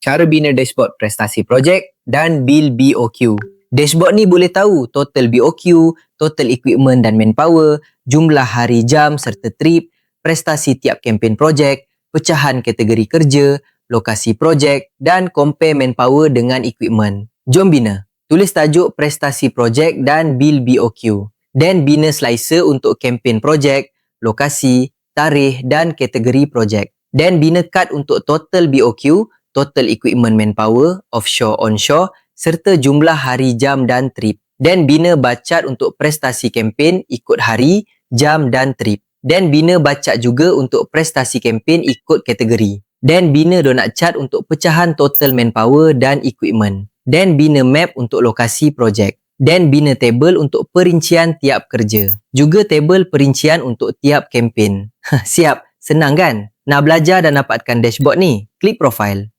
cara bina dashboard prestasi projek dan bil BOQ. Dashboard ni boleh tahu total BOQ, total equipment dan manpower, jumlah hari jam serta trip, prestasi tiap kempen projek, pecahan kategori kerja, lokasi projek dan compare manpower dengan equipment. Jom bina. Tulis tajuk prestasi projek dan bil BOQ. Dan bina slicer untuk kempen projek, lokasi, tarikh dan kategori projek. Dan bina kad untuk total BOQ, total equipment manpower, offshore onshore serta jumlah hari jam dan trip. Dan bina bacat untuk prestasi kempen ikut hari, jam dan trip. Dan bina bacat juga untuk prestasi kempen ikut kategori. Dan bina donut chart untuk pecahan total manpower dan equipment. Dan bina map untuk lokasi projek. Dan bina table untuk perincian tiap kerja. Juga table perincian untuk tiap kempen. Siap? Senang kan? Nak belajar dan dapatkan dashboard ni? Klik profile.